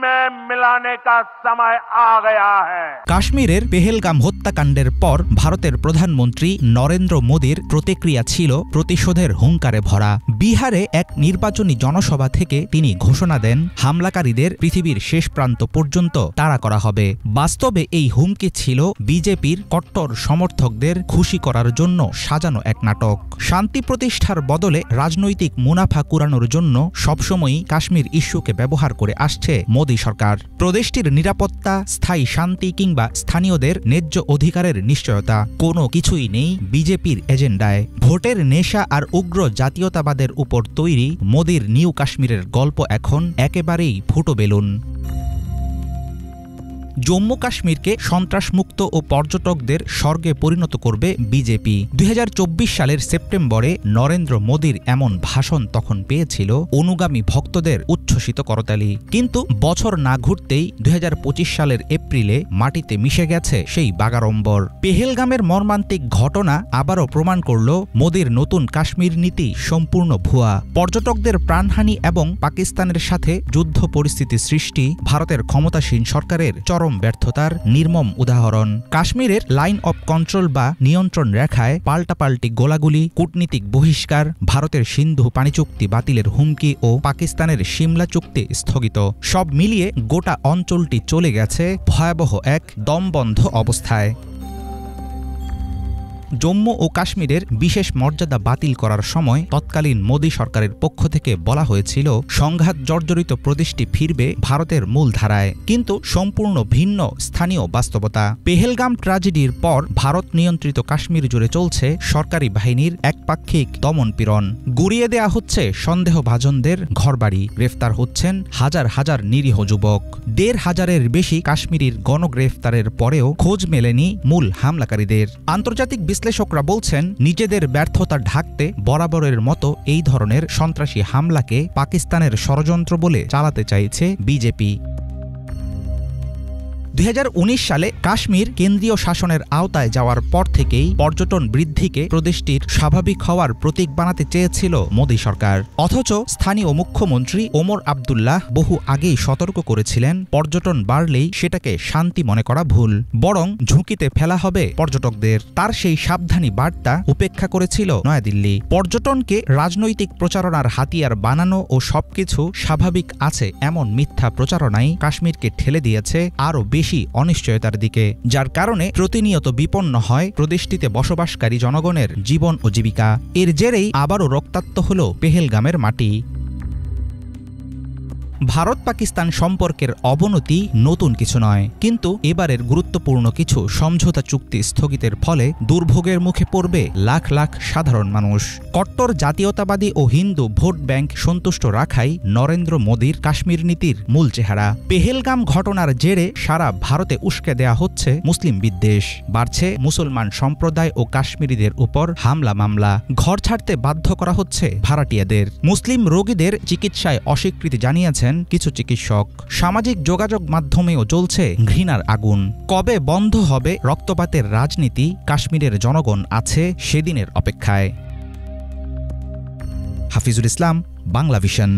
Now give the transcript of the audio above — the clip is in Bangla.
में मिलाने का समय आ गया है। কাশ্মীরের পেহেলগাম হত্যাকাণ্ডের পর ভারতের প্রধানমন্ত্রী নরেন্দ্র মোদীর প্রতিক্রিয়া ছিল প্রতিশোধের হুঙ্কারে ভরা। বিহারে এক নির্বাচনী জনসভা থেকে তিনি ঘোষণা দেন হামলাকারীদের পৃথিবীর শেষ প্রান্ত পর্যন্ত তাড়া করা হবে। বাস্তবে এই হুমকি ছিল বিজেপির কট্টর সমর্থকদের খুশি করার জন্য সাজানো এক নাটক। শান্তি প্রতিষ্ঠার বদলে রাজনৈতিক মুনাফা কুড়ানোর জন্য সবসময়ই কাশ্মীর ইস্যুকে ব্যবহার করে আসছে মোদী সরকার। প্রদেশটির নিরাপত্তা, স্থায়ী শান্তি কিংবা স্থানীয়দের ন্যায্য অধিকারের নিশ্চয়তা কোনো কিছুই নেই বিজেপির এজেন্ডায়। ভোটের নেশা আর উগ্র জাতীয়তাবাদের উপর তৈরি মোদীর নিউ কাশ্মীরের গল্প এখন একেবারেই ফুটো বেলুন। জম্মু কাশ্মীরকে সন্ত্রাসমুক্ত ও পর্যটকদের স্বর্গে পরিণত করবে বিজেপি। 2024 সালের সেপ্টেম্বরে নরেন্দ্র মোদীর এমন ভাষণ তখন পেয়েছিল অনুগামী ভক্তদের উচ্ছ্বসিত করতালি। কিন্তু বছর না ঘুরতেই 2025 সালের এপ্রিলে মাটিতে মিশে গেছে সেই বাগাড়ম্বর। পেহেলগামের মর্মান্তিক ঘটনা আবারও প্রমাণ করল মোদীর নতুন কাশ্মীর নীতি সম্পূর্ণ ভুয়া। পর্যটকদের প্রাণহানি এবং পাকিস্তানের সাথে যুদ্ধ পরিস্থিতি সৃষ্টি ভারতের ক্ষমতাসীন সরকারের চরম ব্যর্থতার নির্মম উদাহরণ। কাশ্মীরের লাইন অব কন্ট্রোল বা নিয়ন্ত্রণ রেখায় পাল্টাপাল্টি গোলাগুলি, কূটনীতিক বহিষ্কার, ভারতের সিন্ধু পানি চুক্তি বাতিলের হুমকি ও পাকিস্তানের সিমলা চুক্তি স্থগিত, সব মিলিয়ে গোটা অঞ্চলটি চলে গেছে ভয়াবহ এক দমবন্ধ অবস্থায়। জম্মু ও কাশ্মীরের বিশেষ মর্যাদা বাতিল করার সময় তৎকালীন মোদী সরকারের পক্ষ থেকে বলা হয়েছিল সংঘাত জর্জরিত প্রদেশটি ফিরবে ভারতের মূল ধারায়, কিন্তু সম্পূর্ণ ভিন্ন স্থানীয় বাস্তবতা। পেহেলগাম ট্র্যাজেডির পর ভারত নিয়ন্ত্রিত কাশ্মীর জুড়ে চলছে সরকারি বাহিনীর একপাক্ষিক দমনপীড়ন। গুড়িয়ে দেয়া হচ্ছে সন্দেহভাজনদের ঘরবাড়ি, গ্রেফতার হচ্ছেন হাজার হাজার নিরীহ যুবক। ১৫০০-এর বেশি কাশ্মীরির গণগ্রেফতারের পরেও খোঁজ মেলেনি মূল হামলাকারীদের। আন্তর্জাতিক বিশ্লেষকরা বলছেন নিজেদের ব্যর্থতা ঢাকতে বরাবরের মতো এই ধরনের সন্ত্রাসী হামলাকে পাকিস্তানের ষড়যন্ত্র বলে চালাতে চাইছে বিজেপি। 2019 সালে কাশ্মীর কেন্দ্রীয় শাসনের আওতায় যাওয়ার পর থেকেই পর্যটন বৃদ্ধিকে প্রদেশটির স্বাভাবিক হওয়ার প্রতীক বানাতে চেয়েছিল মোদী সরকার। অথচ স্থানীয় মুখ্যমন্ত্রী ওমর আবদুল্লাহ বহু আগেই সতর্ক করেছিলেন পর্যটন বাড়লেই সেটাকে শান্তি মনে করা ভুল, বরং ঝুঁকিতে ফেলা হবে পর্যটকদের। তার সেই সাবধানী বার্তা উপেক্ষা করেছিল নয়াদিল্লি। পর্যটনকে রাজনৈতিক প্রচারণার হাতিয়ার বানানো ও সবকিছু স্বাভাবিক আছে এমন মিথ্যা প্রচারণাই কাশ্মীরকে ঠেলে দিয়েছে আরও বেশি অনিশ্চয়তার দিকে, যার কারণে প্রতিনিয়ত বিপন্ন হয় প্রদেশটিতে বসবাসকারী জনগণের জীবন ও জীবিকা। এর জেরেই আবারও রক্তাক্ত হল পেহেলগামের মাটি। ভারত পাকিস্তান সম্পর্কের অবনতি নতুন কিছু নয়, কিন্তু এবারের গুরুত্বপূর্ণ কিছু সমঝোতা চুক্তি স্থগিতের ফলে দুর্ভোগের মুখে পড়বে লাখ লাখ সাধারণ মানুষ। কট্টর জাতীয়তাবাদী ও হিন্দু ভোট ব্যাংক সন্তুষ্ট রাখাই নরেন্দ্র মোদীর কাশ্মীর নীতির মূল চেহারা। পেহেলগাম ঘটনার জেরে সারা ভারতে উস্কে দেয়া হচ্ছে মুসলিম বিদ্বেষ, বাড়ছে মুসলমান সম্প্রদায় ও কাশ্মীরিদের উপর হামলা মামলা, ঘর ছাড়তে বাধ্য করা হচ্ছে ভাড়াটিয়াদের। মুসলিম রোগীদের চিকিৎসায় অস্বীকৃতি জানিয়েছেন কিছু চিকিৎসক। সামাজিক যোগাযোগ মাধ্যমেও জ্বলছে ঘৃণার আগুন। কবে বন্ধ হবে রক্তপাতের রাজনীতি, কাশ্মীরের জনগণ আছে সেদিনের অপেক্ষায়। হাফিজুল ইসলাম, বাংলা ভিশন।